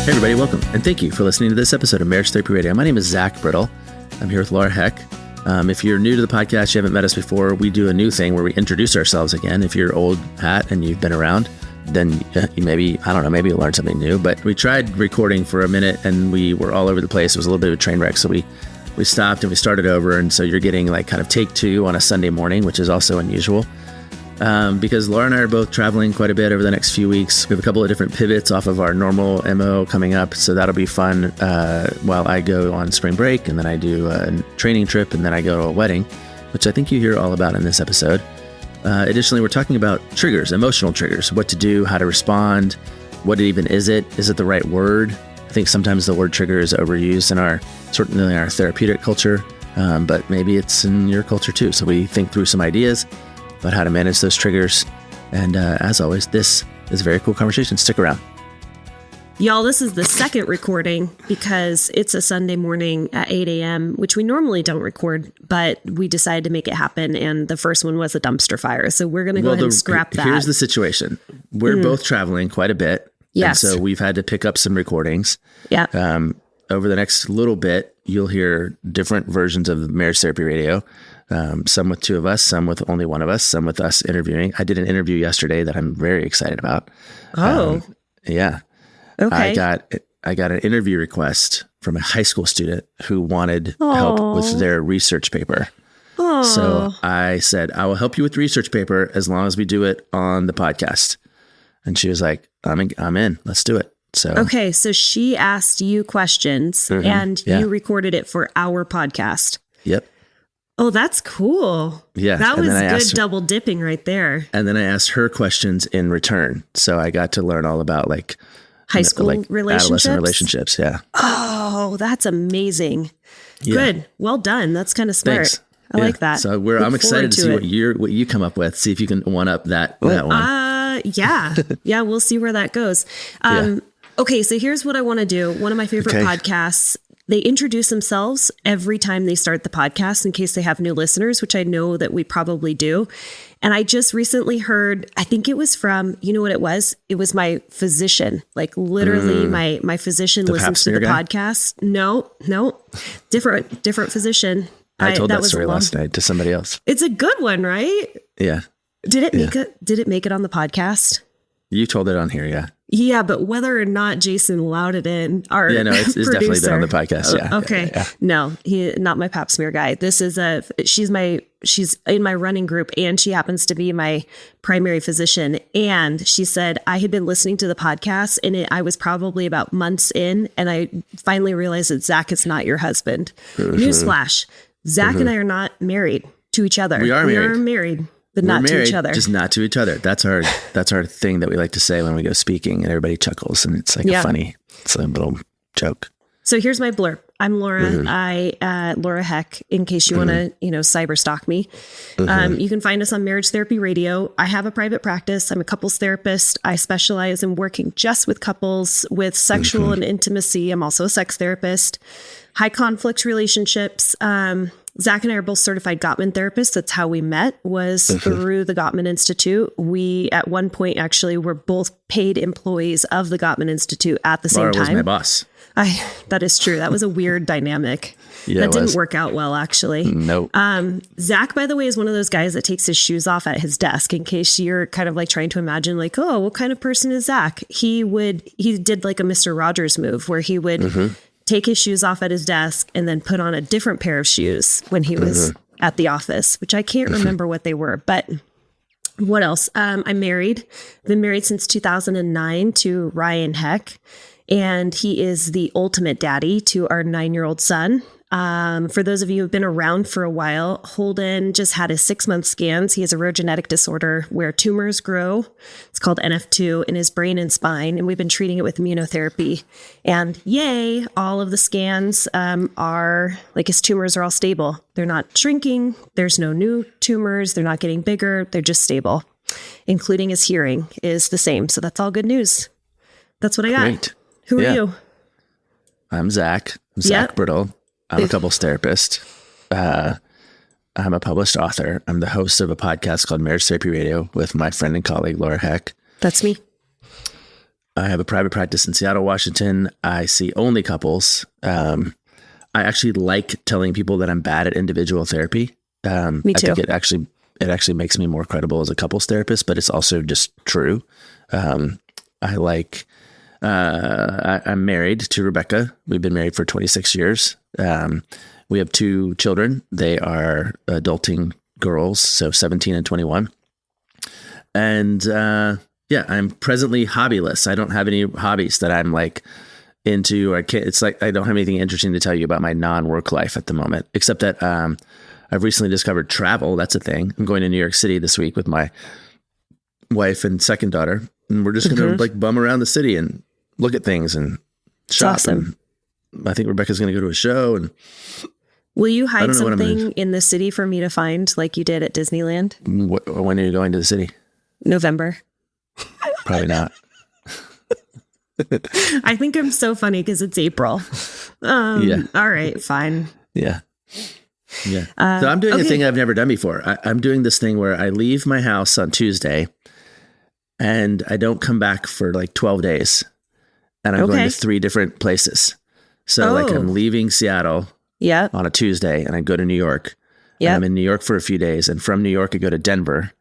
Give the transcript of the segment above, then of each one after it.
Hey everybody, welcome, and thank you for listening to this episode of Marriage Therapy Radio. My name is Zach Brittle. I'm here with Laura Heck. If you're new to the podcast, you haven't met us before, we do a new thing where we introduce ourselves again. If you're old hat and you've been around, then you maybe you'll learn something new. But we tried recording for a minute and we were all over the place. It was a little bit of a train wreck, so we stopped and we started over. And so you're getting like kind of take two on a Sunday morning, which is also unusual. Because Laura and I are both traveling quite a bit over the next few weeks. We have a couple of different pivots off of our normal MO coming up, so that'll be fun while I go on spring break, and then I do a training trip, and then I go to a wedding, which I think you hear all about in this episode. Additionally, we're talking about triggers, emotional triggers, what to do, how to respond, what even is it? Is it the right word? I think sometimes the word trigger is overused certainly in our therapeutic culture, but maybe it's in your culture too. So we think through some ideas about how to manage those triggers. And as always, this is a very cool conversation. Stick around. Y'all, this is the second recording because it's a Sunday morning at 8 a.m., which we normally don't record, but we decided to make it happen. And the first one was a dumpster fire. So we're going to go ahead and scrap that. Here's the situation. We're both traveling quite a bit. Yes. And so we've had to pick up some recordings. Yeah. Over the next little bit, you'll hear different versions of Marriage Therapy Radio. Some with two of us, some with only one of us, some with us interviewing. I did an interview yesterday that I'm very excited about. Oh. Yeah. Okay. I got an interview request from a high school student who wanted help with their research paper. Oh. So I said, I will help you with the research paper as long as we do it on the podcast. And she was like, I'm in. Let's do it. So Okay, so she asked you questions and you recorded it for our podcast. Yep. Oh, that's cool. Yeah. That was good double dipping right there. And then I asked her questions in return. So I got to learn all about high school relationships. Adolescent relationships. Yeah. Oh, that's amazing. Yeah. Good. Well done. That's kind of smart. Thanks. I like that. So I'm excited to see what you come up with. See if you can one up that one. Yeah. Yeah. We'll see where that goes. Okay. So here's what I want to do. One of my favorite podcasts, they introduce themselves every time they start the podcast in case they have new listeners, which I know that we probably do. And I just recently heard, I think it was from, you know what it was? It was my physician, like literally my physician listens to the podcast. No, different physician. I told that story last night to somebody else. It's a good one, right? Yeah. Did it make it on the podcast? You told it on here, yeah. Yeah, but whether or not Jason allowed it in, it's definitely been on the podcast. Yeah. Okay. Yeah. No, not my pap smear guy. This is she's in my running group and she happens to be my primary physician. And she said, I had been listening to the podcast and I was probably about months in. And I finally realized that Zach is not your husband. Newsflash. Zach and I are not married to each other. We are married. But not to each other. Just not to each other. That's our thing that we like to say when we go speaking, and everybody chuckles, and it's like it's a little joke. So here's my blurb. I'm Laura. Laura Heck, in case you want to, cyber stalk me. You can find us on Marriage Therapy Radio. I have a private practice. I'm a couples therapist. I specialize in working just with couples with sexual and intimacy. I'm also a sex therapist. High conflict relationships. Zach and I are both certified Gottman therapists. That's how we met, was through the Gottman Institute. We, at one point, actually were both paid employees of the Gottman Institute at the same time. Laura was my boss. That is true. That was a weird dynamic. Yeah, that didn't work out well, actually. Nope. Zach, by the way, is one of those guys that takes his shoes off at his desk in case you're kind of like trying to imagine like, oh, what kind of person is Zach? He did like a Mr. Rogers move where he would take his shoes off at his desk and then put on a different pair of shoes when he was at the office, which I can't remember what they were, but what else? I'm married. Been married since 2009 to Ryan Heck, and he is the ultimate daddy to our 9-year-old son. For those of you who have been around for a while, Holden just had his 6-month scans. He has a rare genetic disorder where tumors grow. It's called NF2 in his brain and spine. And we've been treating it with immunotherapy. And yay, all of the scans are like his tumors are all stable. They're not shrinking. There's no new tumors. They're not getting bigger. They're just stable, including his hearing is the same. So that's all good news. That's what I got. Great. Who are you? I'm Zach. Zach Brittle. I'm a couples therapist. I'm a published author. I'm the host of a podcast called Marriage Therapy Radio with my friend and colleague, Laura Heck. That's me. I have a private practice in Seattle, Washington. I see only couples. I actually like telling people that I'm bad at individual therapy. Me too. I think it actually makes me more credible as a couples therapist, but it's also just true. I'm married to Rebecca. We've been married for 26 years. We have 2 children. They are adulting girls, so 17 and 21. And I'm presently hobbyless. I don't have any hobbies that I'm like into. It's like I don't have anything interesting to tell you about my non-work life at the moment, except that I've recently discovered travel. That's a thing. I'm going to New York City this week with my wife and second daughter, and we're just going to like bum around the city and look at things and shop. Awesome. And I think Rebecca's going to go to a show. And will you hide something in the city for me to find, like you did at Disneyland? When are you going to the city? November. Probably not. I think I'm so funny because it's April. Yeah. All right, fine. Yeah. Yeah. So I'm doing a thing I've never done before. I'm doing this thing where I leave my house on Tuesday and I don't come back for like 12 days. And I'm going to 3 different places. So like I'm leaving Seattle on a Tuesday and I go to New York. And I'm in New York for a few days. And from New York, I go to Denver.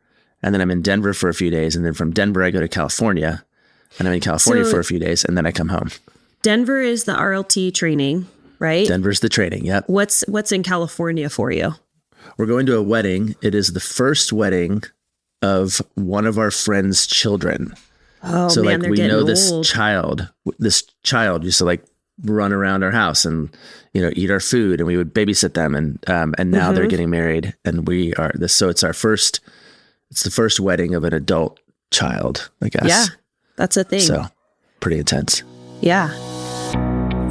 And then I'm in Denver for a few days. And then from Denver, I go to California. And I'm in California for a few days. And then I come home. Denver is the RLT training, right? Denver's the training. Yep. What's in California for you? We're going to a wedding. It is the first wedding of one of our friends' children. Oh, so man, like we know old. this child used to like run around our house and, eat our food, and we would babysit them. And now they're getting married, and so it's the first wedding of an adult child, I guess. Yeah, that's a thing. So pretty intense. Yeah.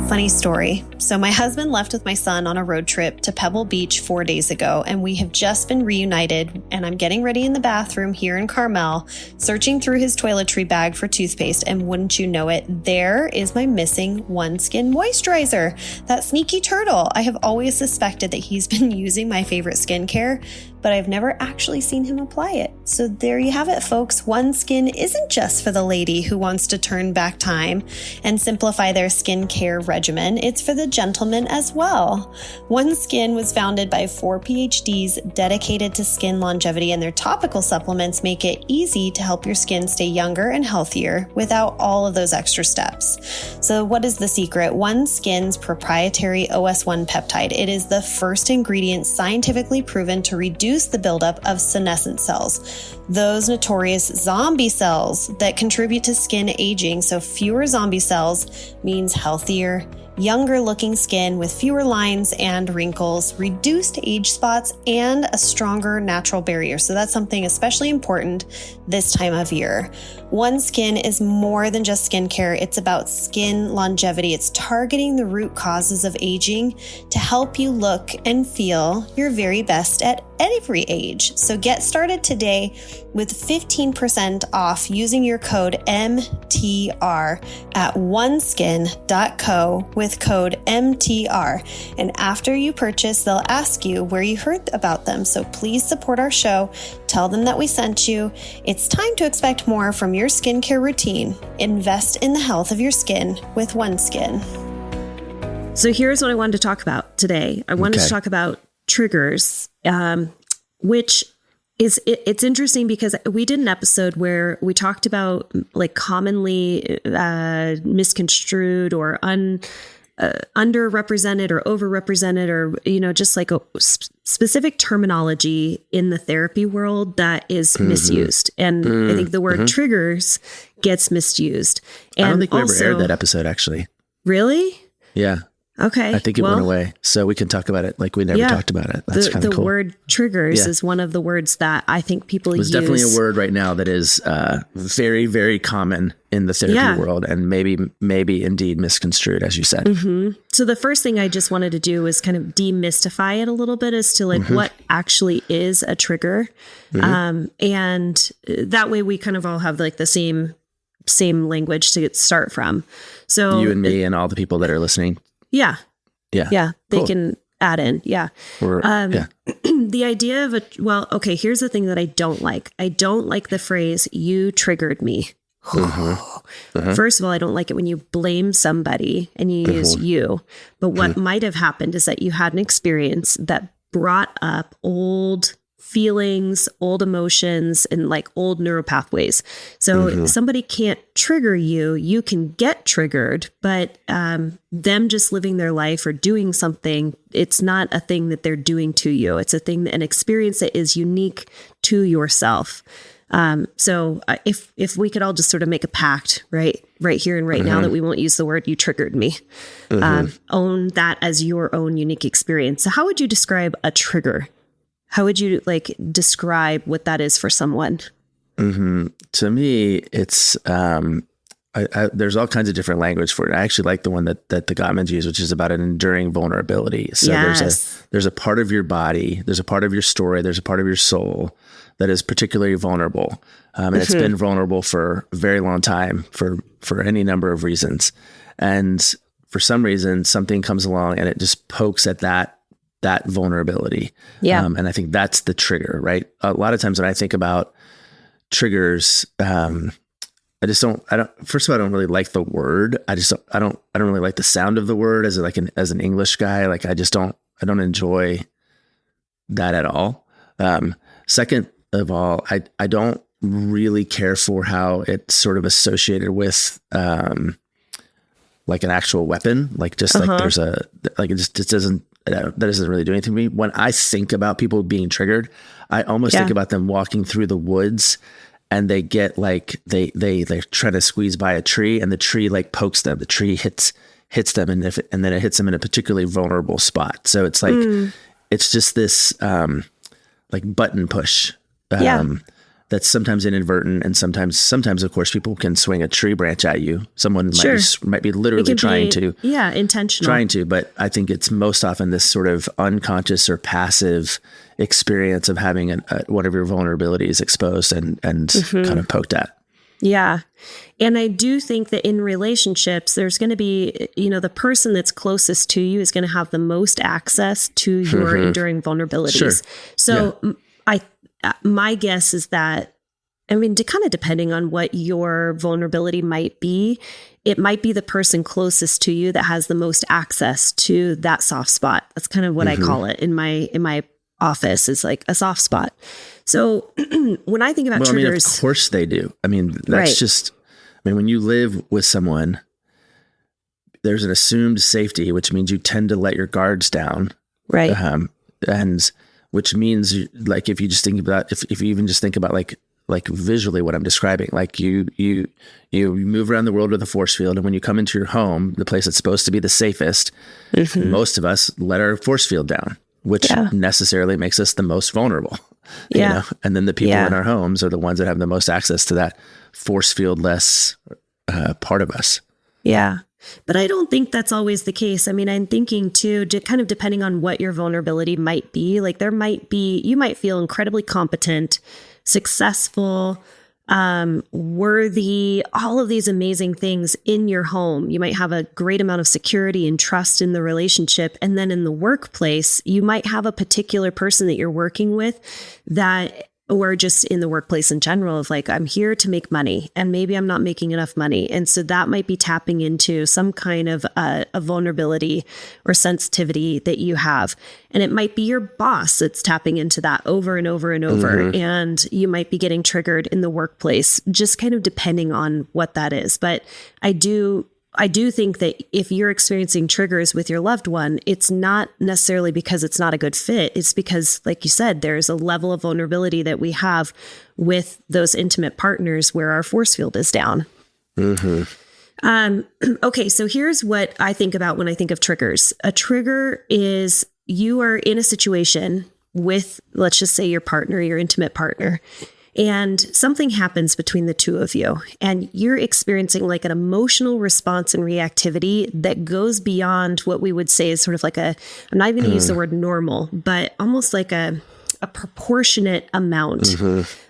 Funny story. So my husband left with my son on a road trip to Pebble Beach 4 days ago, and we have just been reunited, and I'm getting ready in the bathroom here in Carmel, searching through his toiletry bag for toothpaste, and wouldn't you know it, there is my missing OneSkin moisturizer. That sneaky turtle. I have always suspected that he's been using my favorite skincare, but I've never actually seen him apply it. So there you have it, folks. OneSkin isn't just for the lady who wants to turn back time and simplify their skincare regimen. It's for the gentleman as well. OneSkin was founded by 4 PhDs dedicated to skin longevity, and their topical supplements make it easy to help your skin stay younger and healthier without all of those extra steps. So what is the secret? OneSkin's proprietary OS1 peptide. It is the first ingredient scientifically proven to reduce the buildup of senescent cells, those notorious zombie cells that contribute to skin aging. So fewer zombie cells means healthier, younger looking skin with fewer lines and wrinkles, reduced age spots, and a stronger natural barrier. So that's something especially important this time of year. OneSkin is more than just skincare. It's about skin longevity. It's targeting the root causes of aging to help you look and feel your very best at every age. So get started today with 15% off using your code MTR at oneskin.co with code MTR. And after you purchase, they'll ask you where you heard about them. So please support our show. Tell them that we sent you. It's time to expect more from your skincare routine. Invest in the health of your skin with OneSkin. So here's what I wanted to talk about today. I wanted to talk about triggers, which is it's interesting because we did an episode where we talked about like commonly misconstrued or underrepresented or overrepresented, or just like a specific terminology in the therapy world that is misused. And I think the word triggers gets misused. And I don't think we ever aired that episode, actually. Really? Yeah. Okay. I think it went away. So we can talk about it like we never talked about it. That's kind of cool. The word triggers is one of the words that I think people use. It's definitely a word right now that is very, very common in the therapy world, and maybe indeed misconstrued, as you said. Mm-hmm. So the first thing I just wanted to do is kind of demystify it a little bit as to like what actually is a trigger. And that way we kind of all have like the same language to start from. So you and me and all the people that are listening. Yeah. They cool. can add in. Yeah. The idea of here's the thing that I don't like. I don't like the phrase, you triggered me. First of all, I don't like it when you blame somebody and you use you. But what might have happened is that you had an experience that brought up old feelings, old emotions, and like old neural pathways. So somebody can't trigger you. You can get triggered, but them just living their life or doing something, it's not a thing that they're doing to you. It's a thing, an experience that is unique to yourself. So if we could all just sort of make a pact, right here and right now, that we won't use the word "you triggered me," own that as your own unique experience. So how would you describe a trigger? How would you like describe what that is for someone? To me, it's, there's all kinds of different language for it. I actually like the one that the Gottmans use, which is about an enduring vulnerability. So there's a part of your body, there's a part of your story, there's a part of your soul that is particularly vulnerable. And it's been vulnerable for a very long time for any number of reasons. And for some reason, something comes along and it just pokes at that vulnerability. Yeah. And I think that's the trigger, right? A lot of times when I think about triggers, first of all, I don't really like the word. I don't really like the sound of the word as an English guy. Like I don't enjoy that at all. Second of all, I don't really care for how it's sort of associated with, like an actual weapon, like just like there's it just doesn't, that doesn't really do anything to me. When I think about people being triggered, I almost think about them walking through the woods and they get like, they try to squeeze by a tree and the tree like pokes them. The tree hits them and then it hits them in a particularly vulnerable spot. So it's like, it's just this like button push that's sometimes inadvertent. And sometimes of course people can swing a tree branch at you. Someone might be literally trying to. Yeah, intentional. Trying to, but I think it's most often this sort of unconscious or passive experience of having one of your vulnerabilities exposed and kind of poked at. Yeah. And I do think that in relationships, there's going to be, the person that's closest to you is going to have the most access to your enduring vulnerabilities. Sure. So my guess is that, kind of depending on what your vulnerability might be, it might be the person closest to you that has the most access to that soft spot. That's kind of what I call it in my office, is like a soft spot. So when I think about triggers, of course they do. That's just, when you live with someone, there's an assumed safety, which means you tend to let your guards down. Right. And which means like, if you just think about, if you even just think about like visually what I'm describing, like you move around the world with a force field. And when you come into your home, the place that's supposed to be the safest, most of us let our force field down, which necessarily makes us the most vulnerable. You know? And then the people in our homes are the ones that have the most access to that force field less part of us. Yeah. But I don't think that's always the case. I'm thinking too, kind of depending on what your vulnerability might be, like you might feel incredibly competent, successful, worthy, all of these amazing things in your home. You might have a great amount of security and trust in the relationship. And then in the workplace, you might have a particular person that you're working with or just in the workplace in general, of like, I'm here to make money and maybe I'm not making enough money. And so that might be tapping into some kind of a vulnerability or sensitivity that you have. And it might be your boss that's tapping into that over and over and over. And you might be getting triggered in the workplace, just kind of depending on what that is. But I do think that if you're experiencing triggers with your loved one, it's not necessarily because it's not a good fit. It's because, like you said, there's a level of vulnerability that we have with those intimate partners where our force field is down. Okay, so here's what I think about when I think of triggers. A trigger is you are in a situation with, let's just say, your partner, your intimate partner, and something happens between the two of you, and you're experiencing like an emotional response and reactivity that goes beyond what we would say is sort of like I'm not even going to use the word normal, but almost like a proportionate amount of it's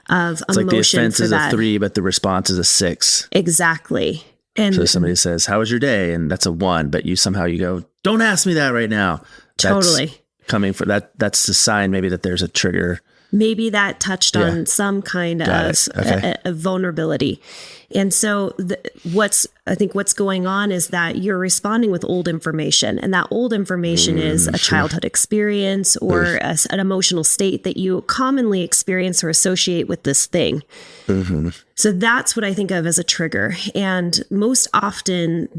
emotion. Like the offense is a 3, but the response is a 6. Exactly. And so somebody says, "How was your day?" And that's a 1, but you go, "Don't ask me that right now." Totally. That's coming for that. That's the sign maybe that there's a trigger maybe that touched on some kind of a vulnerability. And so I think what's going on is that you're responding with old information, and that old information is a childhood experience or an emotional state that you commonly experience or associate with this thing. So that's what I think of as a trigger. And most often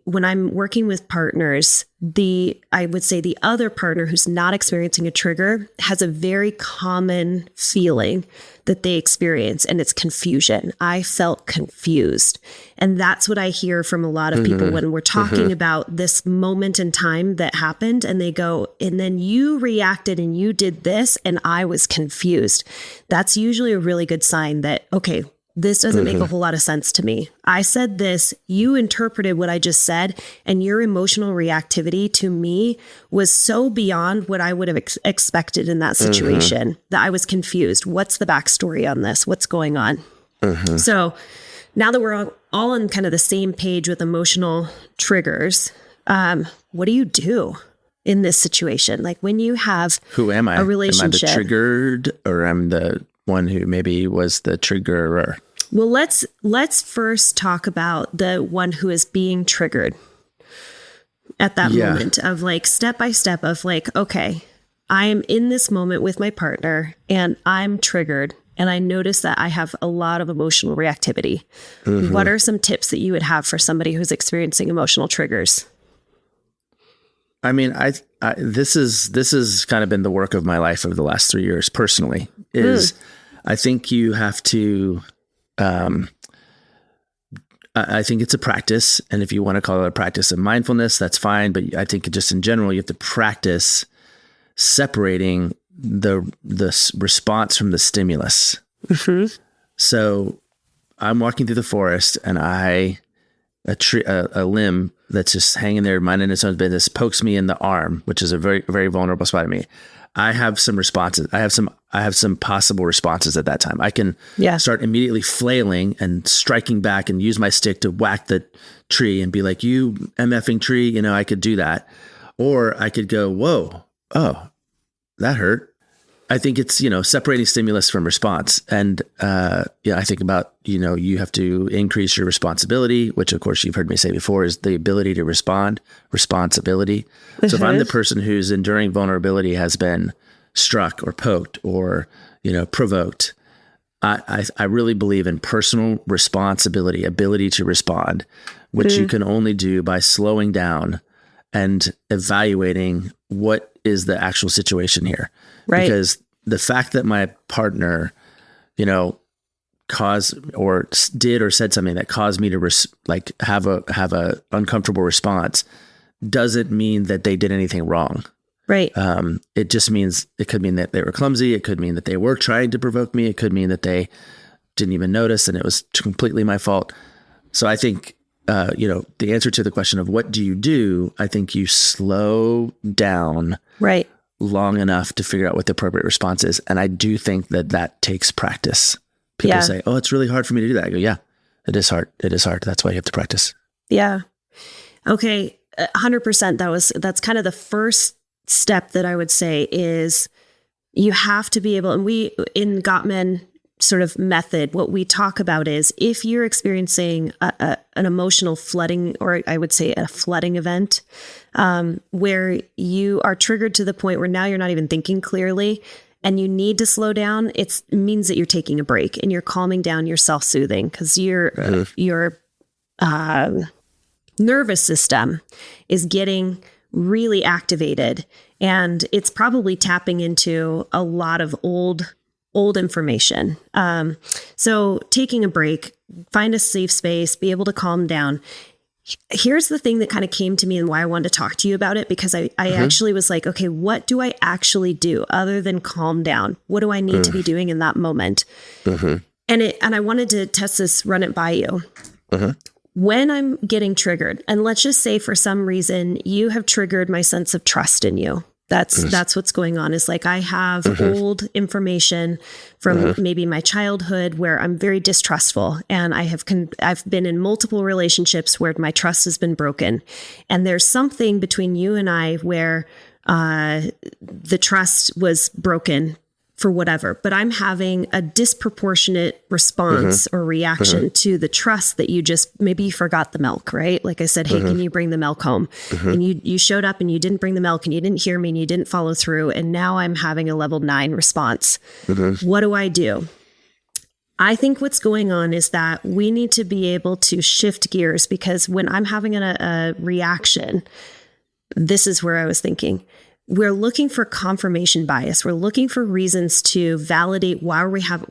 when I'm working with partners, I would say the other partner who's not experiencing a trigger has a very common feeling that they experience, and it's confusion. I felt confused. And that's what I hear from a lot of people when we're talking about this moment in time that happened, and they go, and then you reacted and you did this, and I was confused. That's usually a really good sign that, okay, this doesn't make a whole lot of sense to me. I said this, you interpreted what I just said, and your emotional reactivity to me was so beyond what I would have expected in that situation that I was confused. What's the backstory on this? What's going on? So now that we're all on kind of the same page with emotional triggers, what do you do in this situation? Like when you have Who am I? a relationship. Am I the triggered, or I'm the one who maybe was the triggerer? Well, let's first talk about the one who is being triggered at that moment of like step by step of like, okay, I am in this moment with my partner and I'm triggered and I notice that I have a lot of emotional reactivity. What are some tips that you would have for somebody who's experiencing emotional triggers? I mean, this has kind of been the work of my life over the last 3 years personally, is I think you have to, I think it's a practice. And if you want to call it a practice of mindfulness, that's fine. But I think just in general, you have to practice separating the response from the stimulus. So I'm walking through the forest and a limb that's just hanging there, minding its own business, pokes me in the arm, which is a very, very vulnerable spot of me. I have some responses. I have some possible responses at that time. I can start immediately flailing and striking back and use my stick to whack the tree and be like, you MFing tree, I could do that. Or I could go, whoa, oh, that hurt. I think it's, separating stimulus from response. And I think about, you have to increase your responsibility, which of course you've heard me say before is the ability to respond, responsibility. So if I'm the person who's enduring vulnerability, has been struck or poked or, provoked, I really believe in personal responsibility, ability to respond, which you can only do by slowing down and evaluating what is the actual situation here. Right. Because the fact that my partner, caused or did or said something that caused me to have a uncomfortable response doesn't mean that they did anything wrong. Right. It just means, it could mean that they were clumsy. It could mean that they were trying to provoke me. It could mean that they didn't even notice and it was completely my fault. So I think, the answer to the question of what do you do, I think you slow down long enough to figure out what the appropriate response is. And I do think that takes practice. People say, oh, it's really hard for me to do that. I go, yeah, it is hard. It is hard. That's why you have to practice. Yeah. Okay. 100%. That's kind of the first step that I would say is you have to be able, and we in Gottman sort of method, what we talk about is if you're experiencing an emotional flooding, or I would say a flooding event, where you are triggered to the point where now you're not even thinking clearly and you need to slow down, it means that you're taking a break and you're calming down, you're self-soothing because your nervous system is getting really activated and it's probably tapping into a lot of old information. So taking a break, find a safe space, be able to calm down. Here's the thing that kind of came to me and why I wanted to talk to you about it, because I actually was like, okay, what do I actually do other than calm down? What do I need to be doing in that moment? And I wanted to test this, run it by you. When I'm getting triggered, and let's just say for some reason you have triggered my sense of trust in you. That's what's going on, is like I have old information from maybe my childhood where I'm very distrustful, and I've been in multiple relationships where my trust has been broken, and there's something between you and I where the trust was broken for whatever, but I'm having a disproportionate response or reaction to the trust that maybe you forgot the milk, right? Like I said, hey, can you bring the milk home? And you showed up and you didn't bring the milk and you didn't hear me and you didn't follow through. And now I'm having a level 9 response. What do? I think what's going on is that we need to be able to shift gears, because when I'm having a reaction, this is where I was thinking. We're looking for confirmation bias. We're looking for reasons to validate why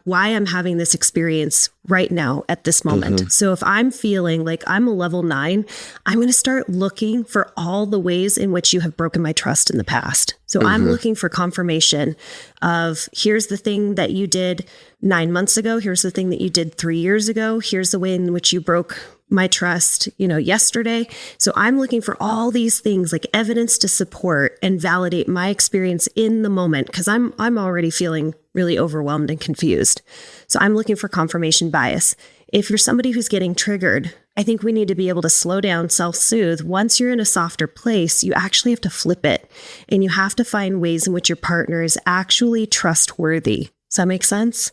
I'm having this experience right now at this moment. So if I'm feeling like I'm a level 9, I'm going to start looking for all the ways in which you have broken my trust in the past. So I'm looking for confirmation of, here's the thing that you did 9 months ago. Here's the thing that you did 3 years ago. Here's the way in which you broke my trust, yesterday. So I'm looking for all these things, like evidence to support and validate my experience in the moment, because I'm already feeling really overwhelmed and confused. So I'm looking for confirmation bias. If you're somebody who's getting triggered, I think we need to be able to slow down, self-soothe. Once you're in a softer place, you actually have to flip it, and you have to find ways in which your partner is actually trustworthy. Does that make sense?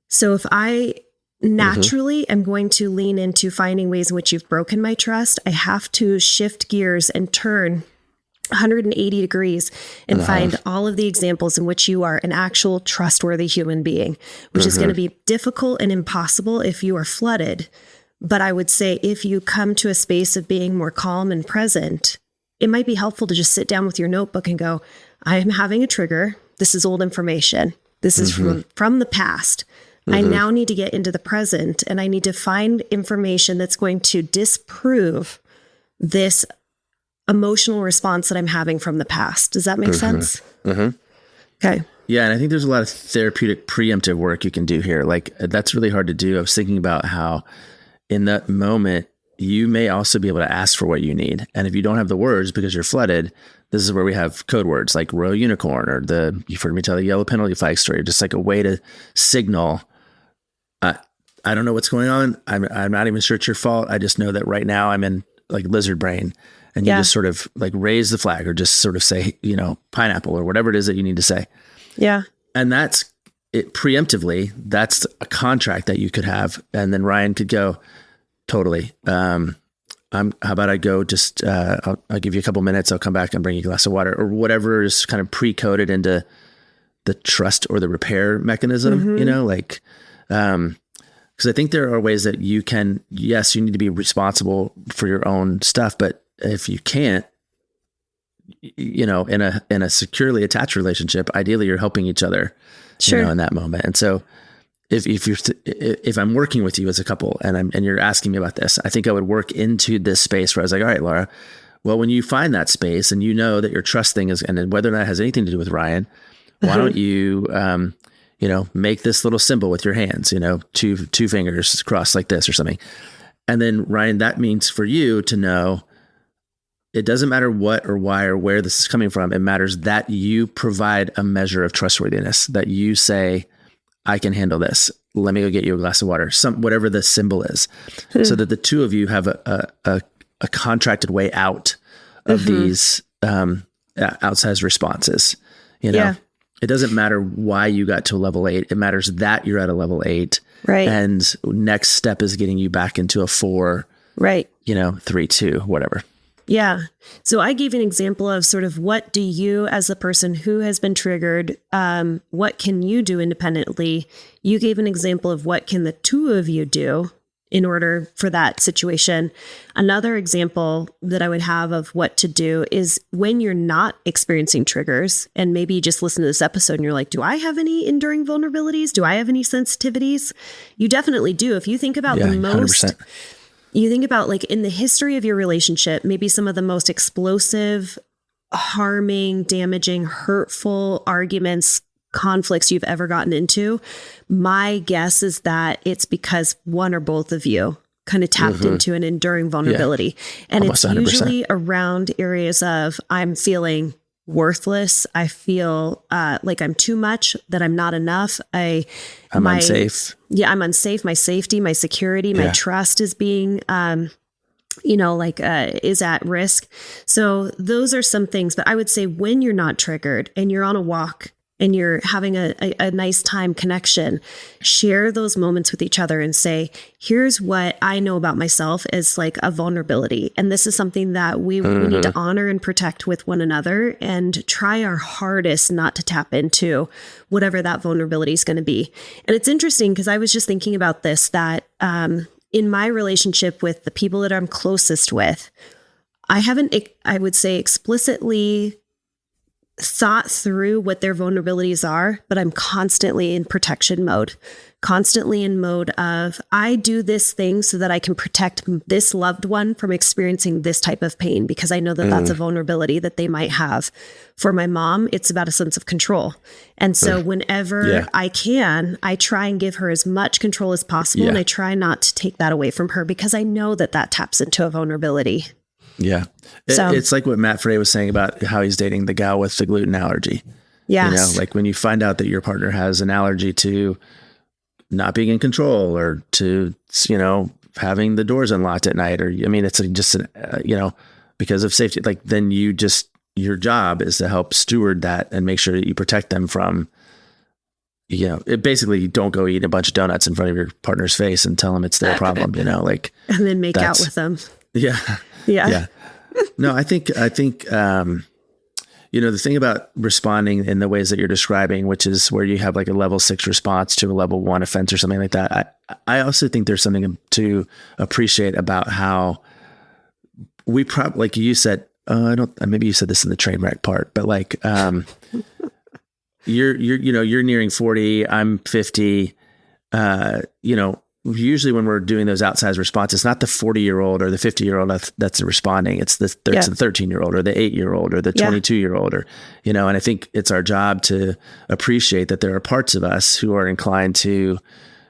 So if I naturally I'm going to lean into finding ways in which you've broken my trust, I have to shift gears and turn 180 degrees and find all of the examples in which you are an actual trustworthy human being, which is going to be difficult and impossible if you are flooded. But I would say if you come to a space of being more calm and present, it might be helpful to just sit down with your notebook and go, I'm having a trigger. This is old information. This is from the past. I now need to get into the present, and I need to find information that's going to disprove this emotional response that I'm having from the past. Does that make sense? Okay. Yeah. And I think there's a lot of therapeutic preemptive work you can do here. Like, that's really hard to do. I was thinking about how in that moment, you may also be able to ask for what you need. And if you don't have the words because you're flooded, this is where we have code words like royal unicorn, or you've heard me tell the yellow penalty flag story, just like a way to signal, I don't know what's going on. I'm not even sure it's your fault. I just know that right now I'm in like lizard brain, and you just sort of like raise the flag, or just sort of say, pineapple, or whatever it is that you need to say. Yeah. And that's it preemptively. That's a contract that you could have. And then Ryan could go, totally. How about I go just, I'll give you a couple minutes. I'll come back and bring you a glass of water, or whatever is kind of pre-coded into the trust or the repair mechanism, because I think there are ways that you can, yes, you need to be responsible for your own stuff, but if you can't, in a securely attached relationship, ideally you're helping each other, in that moment. And so if I'm working with you as a couple and you're asking me about this, I think I would work into this space where I was like, all right, Laura, well, when you find that space and you know that your trust thing is, and whether or not it has anything to do with Ryan, why don't you, make this little symbol with your hands, two fingers crossed like this or something. And then Ryan, that means for you to know, it doesn't matter what or why or where this is coming from. It matters that you provide a measure of trustworthiness, that you say, I can handle this. Let me go get you a glass of water, whatever the symbol is, so that the two of you have a contracted way out of these outsized responses. It doesn't matter why you got to a level 8. It matters that you're at a level 8. Right. And next step is getting you back into a 4. Right. 3, 2, whatever. Yeah. So I gave an example of sort of what do you, as a person who has been triggered, what can you do independently? You gave an example of what can the two of you do in order for that situation. Another example that I would have of what to do is when you're not experiencing triggers, and maybe you just listen to this episode and you're like, do I have any enduring vulnerabilities? Do I have any sensitivities? You definitely do. If you think about the most... 100%. You think about like in the history of your relationship, maybe some of the most explosive, harming, damaging, hurtful arguments, conflicts you've ever gotten into. My guess is that it's because one or both of you kind of tapped into an enduring vulnerability. And it's 100%. Usually around areas of I'm feeling worthless. I feel like I'm too much, that I'm not enough. I'm unsafe. Yeah, I'm unsafe. My safety, my security, my trust is being, is at risk. So those are some things. But I would say when you're not triggered and you're on a walk and you're having a nice time connection, share those moments with each other and say, here's what I know about myself as like a vulnerability. And this is something that we need to honor and protect with one another and try our hardest not to tap into whatever that vulnerability is going to be. And it's interesting because I was just thinking about this, that in my relationship with the people that I'm closest with, I haven't, I would say, explicitly thought through what their vulnerabilities are, but I'm constantly in protection mode, constantly in mode of, I do this thing so that I can protect this loved one from experiencing this type of pain, because I know that that's a vulnerability that they might have. For my mom, it's about a sense of control. And so whenever I can, I try and give her as much control as possible. And I try not to take that away from her, because I know that that taps into a vulnerability. Yeah. It's like what Matt Frey was saying about how he's dating the gal with the gluten allergy. Yes. You know, like when you find out that your partner has an allergy to not being in control, or to, you know, having the doors unlocked at night, or, I mean, it's just, you know, because of safety, like then your job is to help steward that and make sure that you protect them from, you know, it basically don't go eat a bunch of donuts in front of your partner's face and tell them it's their problem, you know, like, and then make out with them. Yeah. Yeah. No, I think, you know, the thing about responding in the ways that you're describing, which is where you have like a level 6 response to a level 1 offense or something like that. I also think there's something to appreciate about how we probably, like you said, maybe you said this in the train wreck part, but like, you're nearing 40, I'm 50, you know, usually when we're doing those outsized responses, it's not the 40-year-old or the 50-year-old that's responding. It's the 13-year-old or the 8-year-old or the 22-year-old, or, you know, and I think it's our job to appreciate that there are parts of us who are inclined to,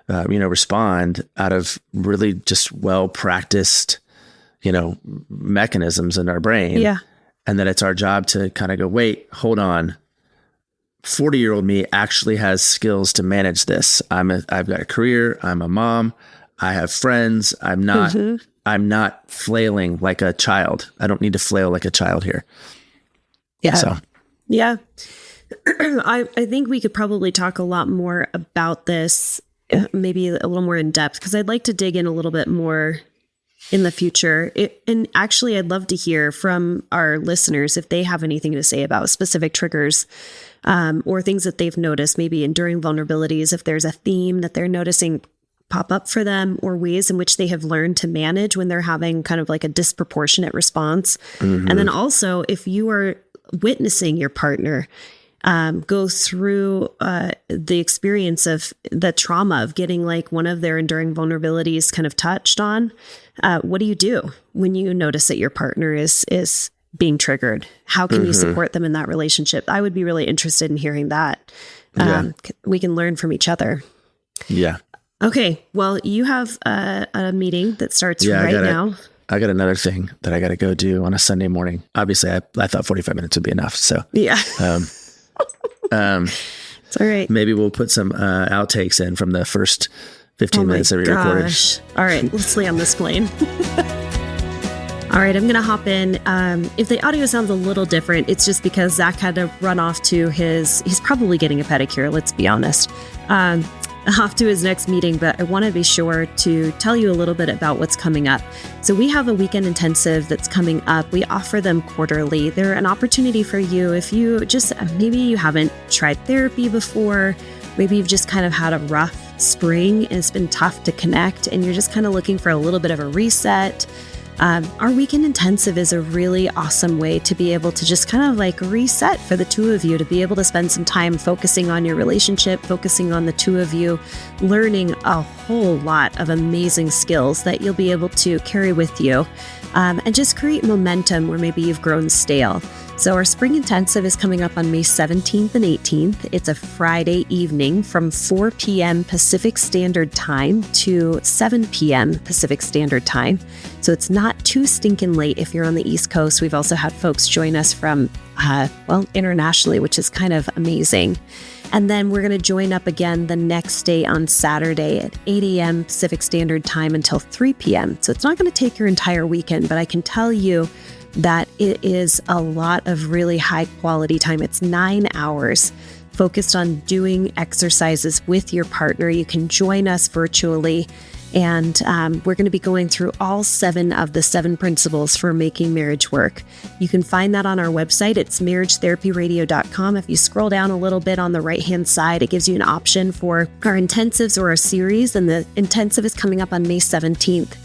you know, respond out of really just well-practiced, you know, mechanisms in our brain. Yeah. And that it's our job to kind of go, wait, hold on. 40-year-old me actually has skills to manage this. I've got a career. I'm a mom. I have friends. I'm not flailing like a child. I don't need to flail like a child here. Yeah. So, yeah. I think we could probably talk a lot more about this, maybe a little more in depth, because I'd like to dig in a little bit more in the future. And actually, I'd love to hear from our listeners if they have anything to say about specific triggers, or things that they've noticed, maybe enduring vulnerabilities, if there's a theme that they're noticing pop up for them, or ways in which they have learned to manage when they're having kind of like a disproportionate response. And then also, if you are witnessing your partner go through the experience of the trauma of getting like one of their enduring vulnerabilities kind of touched on, what do you do when you notice that your partner is being triggered? How can you support them in that relationship? I would be really interested in hearing that. We can learn from each other. Yeah. Okay. Well, you have a meeting that starts now. I got another thing that I got to go do on a Sunday morning. Obviously, I thought 45 minutes would be enough. So yeah. It's all right. Maybe we'll put some outtakes in from the first 15 minutes that we recorded. All right. Let's land this plane. All right, I'm going to hop in. If the audio sounds a little different, it's just because Zach had to run off to he's probably getting a pedicure, let's be honest, off to his next meeting, but I want to be sure to tell you a little bit about what's coming up. So we have a weekend intensive that's coming up. We offer them quarterly. They're an opportunity for you if you just, maybe you haven't tried therapy before, maybe you've just kind of had a rough spring and it's been tough to connect and you're just kind of looking for a little bit of a reset. Our weekend intensive is a really awesome way to be able to just kind of like reset for the two of you, to be able to spend some time focusing on your relationship, focusing on the two of you, learning a whole lot of amazing skills that you'll be able to carry with you, and just create momentum where maybe you've grown stale. So our spring intensive is coming up on May 17th and 18th. It's a Friday evening from 4 p.m. Pacific Standard Time to 7 p.m. Pacific Standard Time. So it's not too stinking late if you're on the East Coast. We've also had folks join us from, internationally, which is kind of amazing. And then we're going to join up again the next day on Saturday at 8 a.m. Pacific Standard Time until 3 p.m. So it's not going to take your entire weekend, but I can tell you that it is a lot of really high quality time. It's 9 hours focused on doing exercises with your partner. You can join us virtually. And we're going to be going through all 7 of the 7 principles for making marriage work. You can find that on our website. It's marriagetherapyradio.com. If you scroll down a little bit on the right-hand side, it gives you an option for our intensives or our series. And the intensive is coming up on May 17th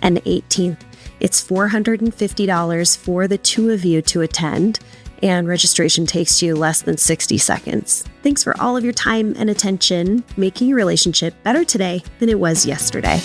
and 18th. It's $450 for the 2 of you to attend, and registration takes you less than 60 seconds. Thanks for all of your time and attention, making your relationship better today than it was yesterday.